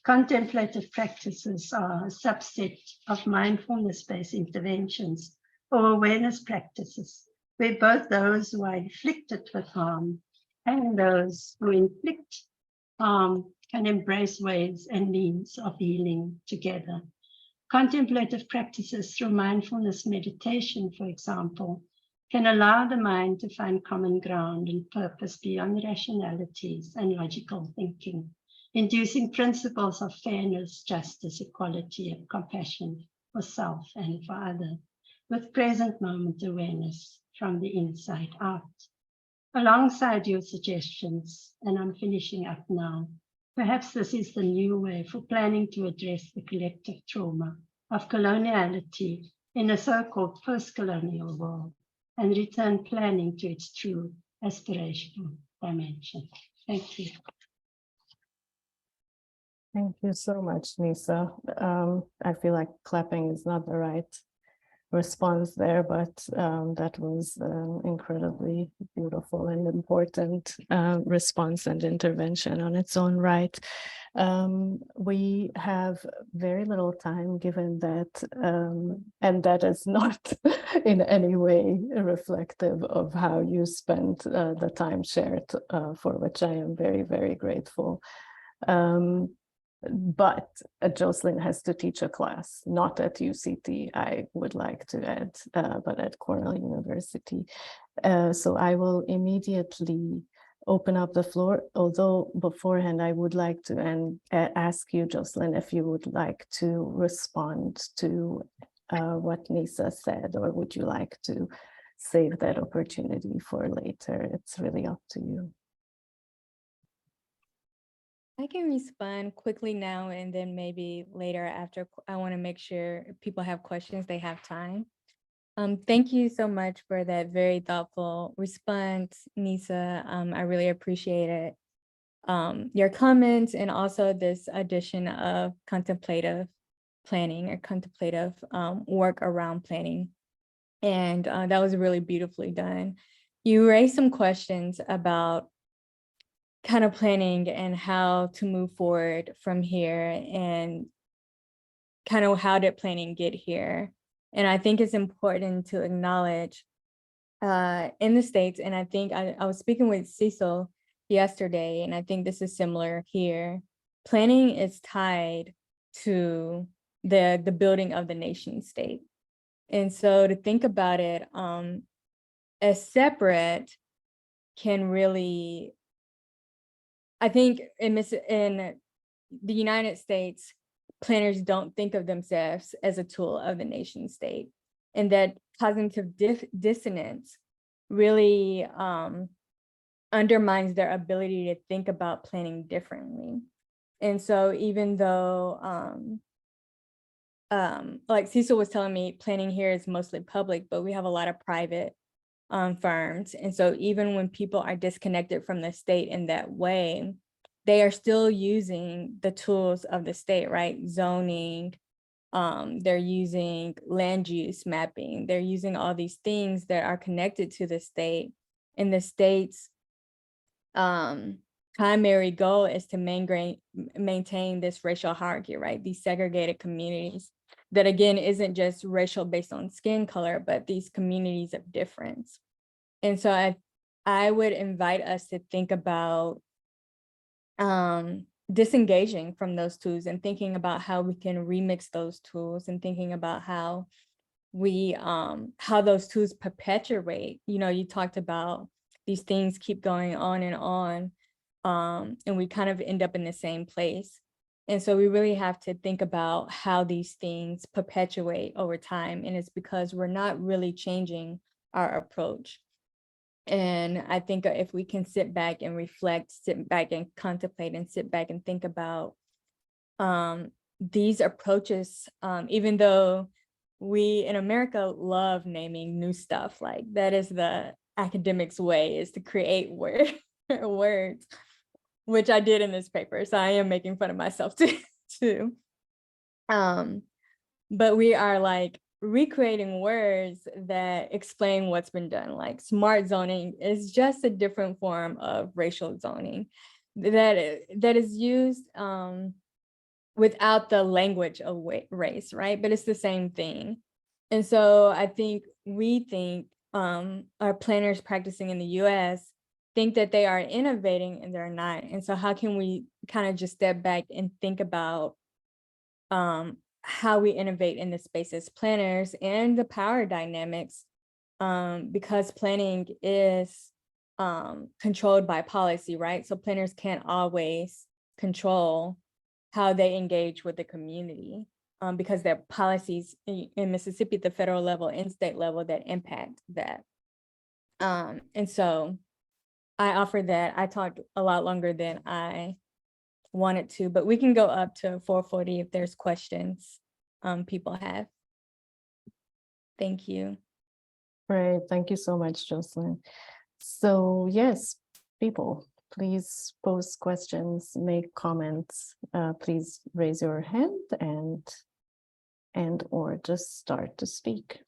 Contemplative practices are a subset of mindfulness-based interventions or awareness practices, where both those who are inflicted with harm and those who inflict harm can embrace ways and means of healing together. Contemplative practices through mindfulness meditation, for example, can allow the mind to find common ground and purpose beyond rationalities and logical thinking, inducing principles of fairness, justice, equality, and compassion for self and for others, with present moment awareness from the inside out. Alongside your suggestions, and I'm finishing up now, perhaps this is the new way for planning to address the collective trauma of coloniality in a so-called post-colonial world and return planning to its true aspirational dimension. Thank you. Thank you so much, Nisa. I feel like clapping is not the right response there, but that was incredibly beautiful and important response and intervention on its own right. We have very little time given that, and that is not in any way reflective of how you spent the time shared, for which I am very, very grateful. but Jocelyn has to teach a class, not at UCT, I would like to add, but at Cornell University. So I will immediately open up the floor, although beforehand I would like to ask you, Jocelyn, if you would like to respond to what Nisa said, or would you like to save that opportunity for later? It's really up to you. I can respond quickly now and then maybe later after. I want to make sure if people have questions, they have time. Thank you so much for that very thoughtful response, Nisa. I really appreciate it. Your comments and also this addition of contemplative planning or contemplative work around planning. And that was really beautifully done. You raised some questions about kind of planning and how to move forward from here, and kind of how did planning get here. And I think it's important to acknowledge in the States, and I think I was speaking with Cecil yesterday, and I think this is similar here. Planning is tied to the building of the nation state. And so to think about it as separate can really, I think in the United States, planners don't think of themselves as a tool of the nation state, and that cognitive dissonance really undermines their ability to think about planning differently. And so even though, like Cecil was telling me, planning here is mostly public, but we have a lot of private firms. And so even when people are disconnected from the state in that way, they are still using the tools of the state, right? Zoning, they're using land use mapping, they're using all these things that are connected to the state. And the state's primary goal is to maintain this racial hierarchy, right? These segregated communities that, again, isn't just racial based on skin color, but these communities of difference. And so I would invite us to think about disengaging from those tools and thinking about how we can remix those tools, and thinking about how we how those tools perpetuate. You know, you talked about these things keep going on, and we kind of end up in the same place. And so we really have to think about how these things perpetuate over time, and it's because we're not really changing our approach. And I think if we can sit back and reflect, sit back and contemplate, and sit back and think about these approaches, even though we in America love naming new stuff, like that is the academics way, is to create words, which I did in this paper. So I am making fun of myself too. But we are like recreating words that explain what's been done. Like smart zoning is just a different form of racial zoning that is used without the language of race, right? But it's the same thing. And so I think our planners practicing in the US think that they are innovating, and they're not. And so how can we kind of just step back and think about how we innovate in the space as planners, and the power dynamics, because planning is controlled by policy, right? So planners can't always control how they engage with the community, because there are policies in Mississippi at the federal level and state level that impact that. And so I offer that. I talked a lot longer than I wanted to, but we can go up to 4:40 if there's questions people have. Thank you. Great, thank you so much, Jocelyn. So yes, people, please post questions, make comments. Please raise your hand and or just start to speak.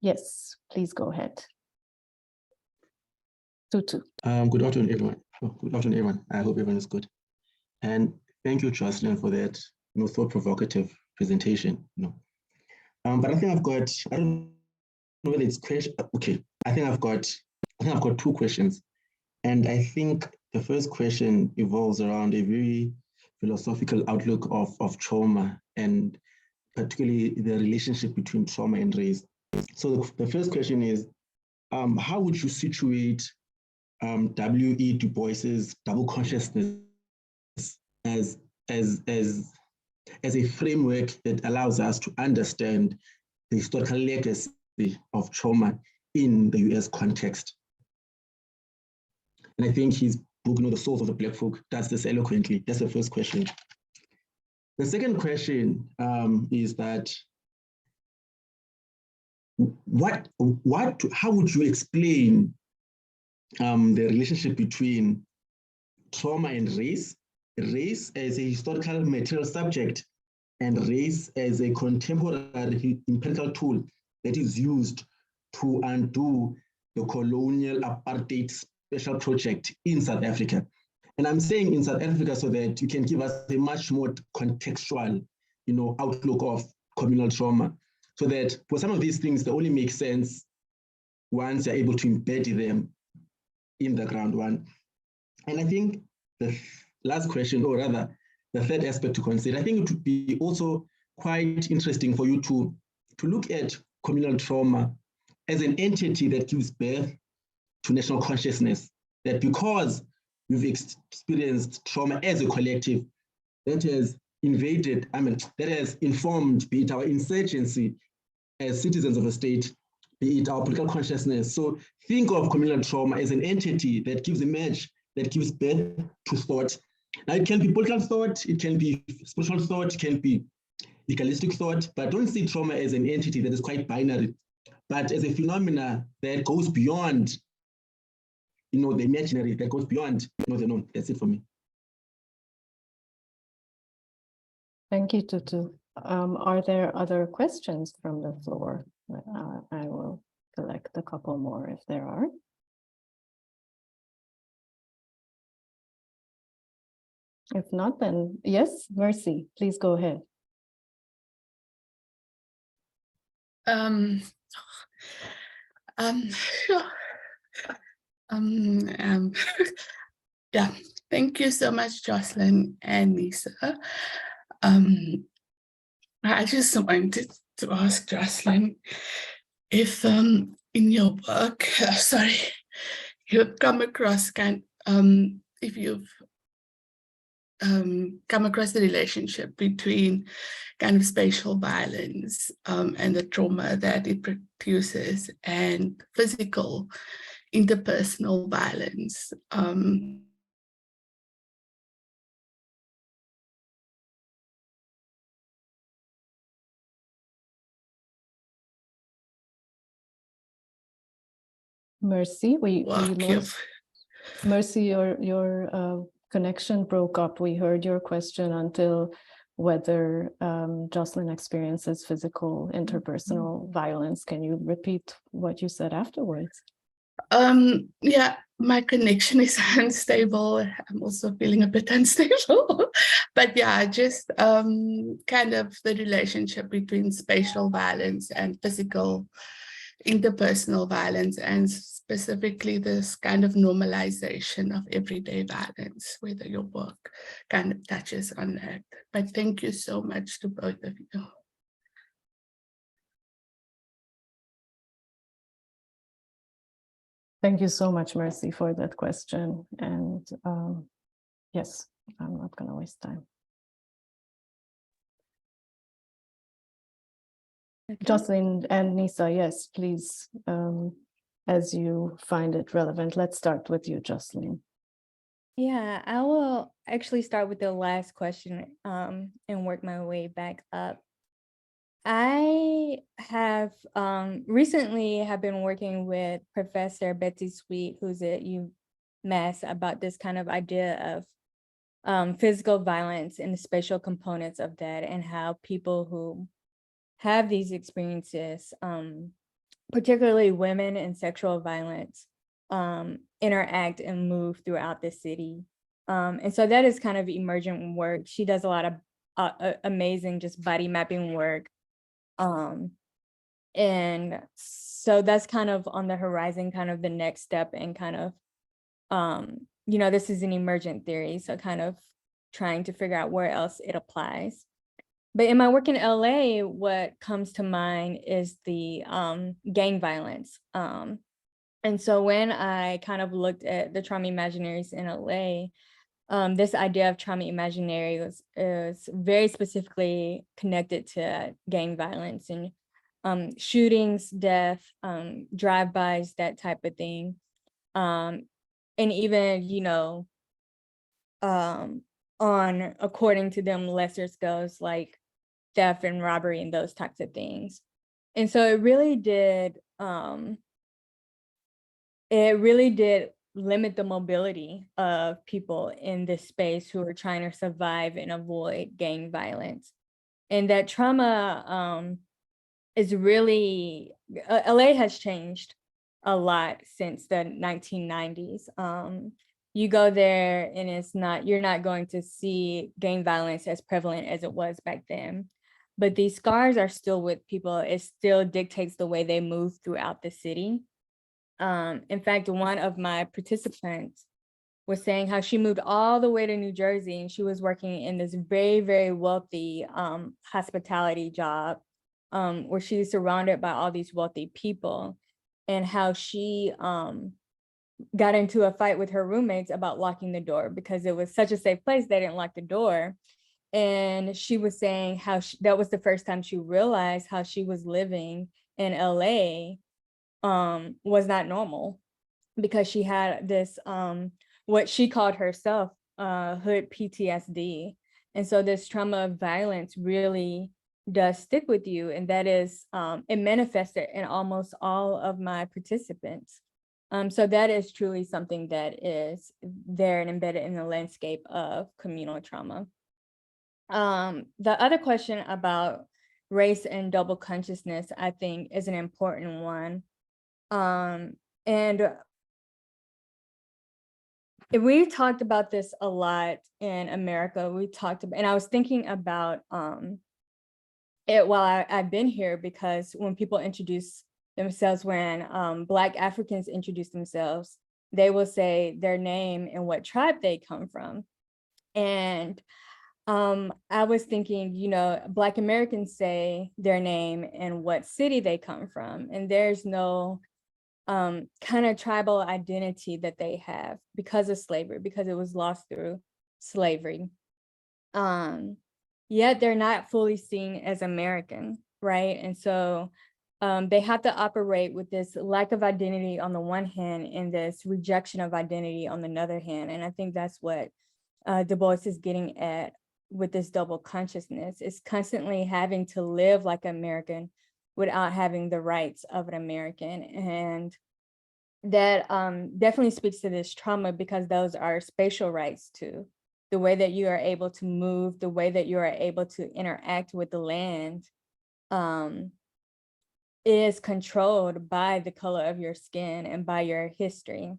Yes, please go ahead. Tutu. Good afternoon, everyone. Good afternoon, everyone. I hope everyone is good. And thank you, Jocelyn, for that thought-provocative presentation. But I think I've got, I don't know whether it's question. Okay, I think I've got two questions. And I think the first question evolves around a very philosophical outlook of trauma, and particularly the relationship between trauma and race. So the first question is, how would you situate W.E. Du Bois's double consciousness as a framework that allows us to understand the historical legacy of trauma in the US context? And I think his book, The Souls of the Black Folk, does this eloquently. That's the first question. The second question is that how would you explain the relationship between trauma and race as a historical material subject, and race as a contemporary empirical tool that is used to undo the colonial apartheid special project in South Africa? And I'm saying in South Africa so that you can give us a much more contextual, outlook of communal trauma, so that for some of these things, they only make sense once you're able to embed them in the ground one. And I think the last question, or rather the third aspect to consider, I think it would be also quite interesting for you to look at communal trauma as an entity that gives birth to national consciousness, that because we've experienced trauma as a collective, that has invaded, that has informed, be it our insurgency as citizens of a state, be it our political consciousness. So think of communal trauma as an entity that gives birth to thought. Now, it can be political thought, it can be spiritual thought, it can be legalistic thought, but don't see trauma as an entity that is quite binary, but as a phenomena that goes beyond, the imaginary, that goes beyond, the known. That's it for me. Thank you, Tutu. Are there other questions from the floor? I will collect a couple more if there are. If not, then yes, Mercy, please go ahead. Sure. Yeah, thank you so much, Jocelyn and Lisa. I just wanted to ask Jocelyn if in your work, you've come across if you've come across the relationship between kind of spatial violence and the trauma that it produces, and physical interpersonal violence. Mercy, we lost. Mercy, your connection broke up. We heard your question until whether Jocelyn experiences physical interpersonal violence. Can you repeat what you said afterwards? Yeah, my connection is unstable. I'm also feeling a bit unstable. But yeah, just kind of the relationship between spatial violence and physical interpersonal violence, and specifically this kind of normalization of everyday violence, whether your work kind of touches on that. But thank you so much to both of you. Thank you so much, Mercy, for that question. And yes, I'm not going to waste time. Okay. Jocelyn and Nisa, yes, please, as you find it relevant. Let's start with you, Jocelyn. Yeah, I will actually start with the last question and work my way back up. I have recently have been working with Professor Betsy Sweet, who's at UMass, about this kind of idea of physical violence and the spatial components of that, and how people who have these experiences, particularly women in sexual violence, interact and move throughout the city. And so that is kind of emergent work. She does a lot of amazing just body mapping work. And so that's kind of on the horizon, kind of the next step in kind of this is an emergent theory, so kind of trying to figure out where else it applies. But in my work in LA, what comes to mind is the gang violence. And so when I kind of looked at the trauma imaginaries in LA, this idea of trauma imaginary is very specifically connected to gang violence and shootings, death, drive-bys, that type of thing. And even, on, according to them, lesser scales like theft and robbery and those types of things. And so it really did limit the mobility of people in this space who are trying to survive and avoid gang violence. And that trauma is really, LA has changed a lot since the 1990s. You go there and you're not going to see gang violence as prevalent as it was back then. But these scars are still with people. It still dictates the way they move throughout the city. In fact, one of my participants was saying how she moved all the way to New Jersey and she was working in this very, very wealthy hospitality job where she's surrounded by all these wealthy people, and how she got into a fight with her roommates about locking the door because it was such a safe place, they didn't lock the door. And she was saying how that was the first time she realized how she was living in LA was not normal, because she had this what she called herself hood PTSD. And so this trauma of violence really does stick with you, and that is it manifested in almost all of my participants. So that is truly something that is there and embedded in the landscape of communal trauma. The other question about race and double consciousness, I think, is an important one. And we talked about this a lot in America. We talked about, and I was thinking about it while I've been here, because when people introduce themselves, when Black Africans introduce themselves, they will say their name and what tribe they come from. And I was thinking, Black Americans say their name and what city they come from, and there's no kind of tribal identity that they have because of slavery, because it was lost through slavery. Yet they're not fully seen as American, right? And so they have to operate with this lack of identity on the one hand and this rejection of identity on the other hand. And I think that's what Du Bois is getting at with this double consciousness, is constantly having to live like an American without having the rights of an American. And that definitely speaks to this trauma, because those are spatial rights too. The way that you are able to move, the way that you are able to interact with the land is controlled by the color of your skin and by your history.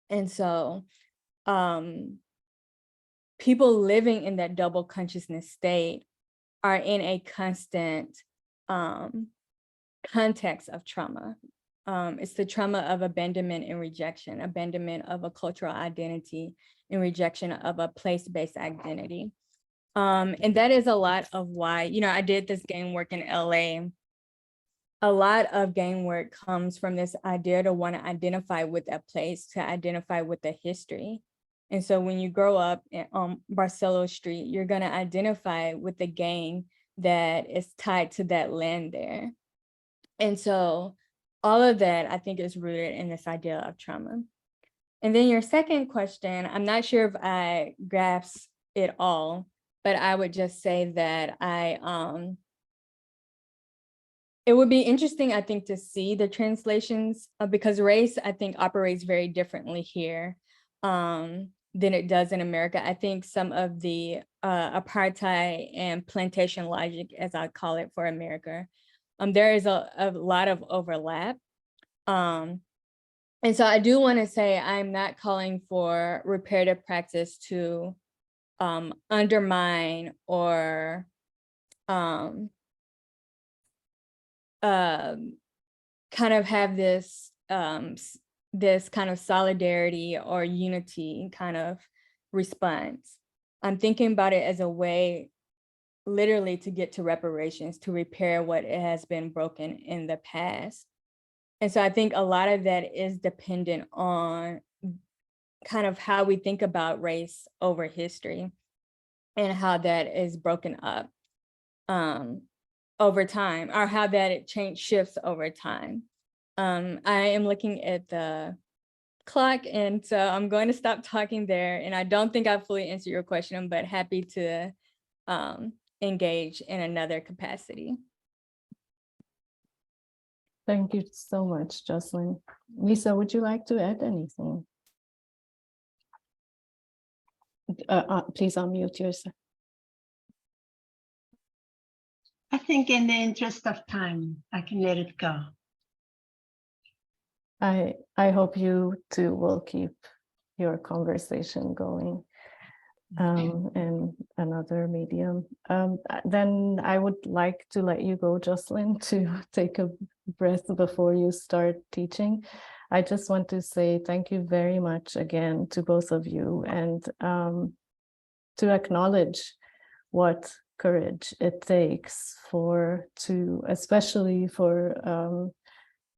And so people living in that double consciousness state are in a constant context of trauma. It's the trauma of abandonment and rejection, abandonment of a cultural identity and rejection of a place-based identity. And that is a lot of why, I did this gang work in LA. A lot of gang work comes from this idea to want to identify with that place, to identify with the history. And so when you grow up on Barcelo Street, you're going to identify with the gang that is tied to that land there. And so all of that, I think, is rooted in this idea of trauma. And then your second question, I'm not sure if I grasp it all, but I would just say that it would be interesting, I think, to see the translations because race, I think, operates very differently here than it does in America. I think some of the apartheid and plantation logic, as I call it for America, there is a lot of overlap. And so I do want to say I'm not calling for reparative practice to undermine or kind of have this this kind of solidarity or unity kind of response. I'm thinking about it as a way literally to get to reparations, to repair what has been broken in the past. And so I think a lot of that is dependent on kind of how we think about race over history and how that is broken up over time, or how that it shifts over time. I am looking at the clock, and so I'm going to stop talking there. And I don't think I fully answered your question, but happy to engage in another capacity. Thank you so much, Jocelyn. Lisa, would you like to add anything? Please unmute yourself. I think in the interest of time, I can let it go. I hope you two will keep your conversation going in another medium. Then I would like to let you go, Jocelyn, to take a breath before you start teaching. I just want to say thank you very much again to both of you, and to acknowledge what courage it takes especially for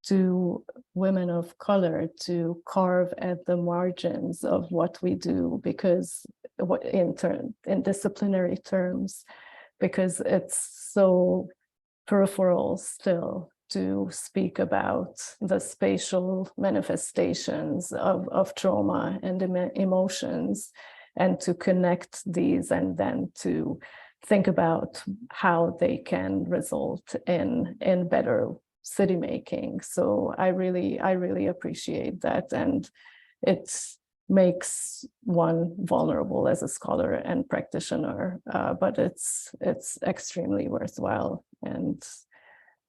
to women of color to carve at the margins of what we do, because in disciplinary terms, because it's so peripheral still to speak about the spatial manifestations of trauma and emotions, and to connect these, and then to think about how they can result in better city making. So I really appreciate that, and it makes one vulnerable as a scholar and practitioner, but it's extremely worthwhile. And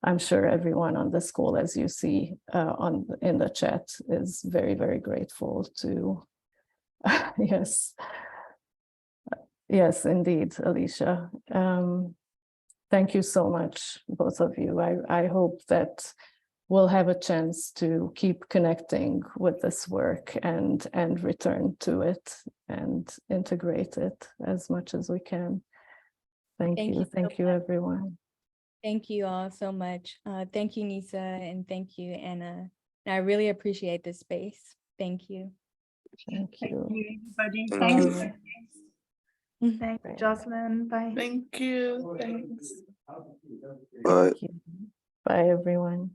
I'm sure everyone on the school, as you see in the chat, is very, very grateful to yes, indeed, Alicia. Thank you so much, both of you. I hope that we'll have a chance to keep connecting with this work and return to it and integrate it as much as we can. Thank you. Thank you, everyone. Thank you all so much. Thank you, Nisa, and thank you, Anna. And I really appreciate this space. Thank you. Thank you. Everybody. Thank you. Thanks. Thank you, Jocelyn. Bye. Thank you. Thanks. Bye. Thank you. Bye, everyone.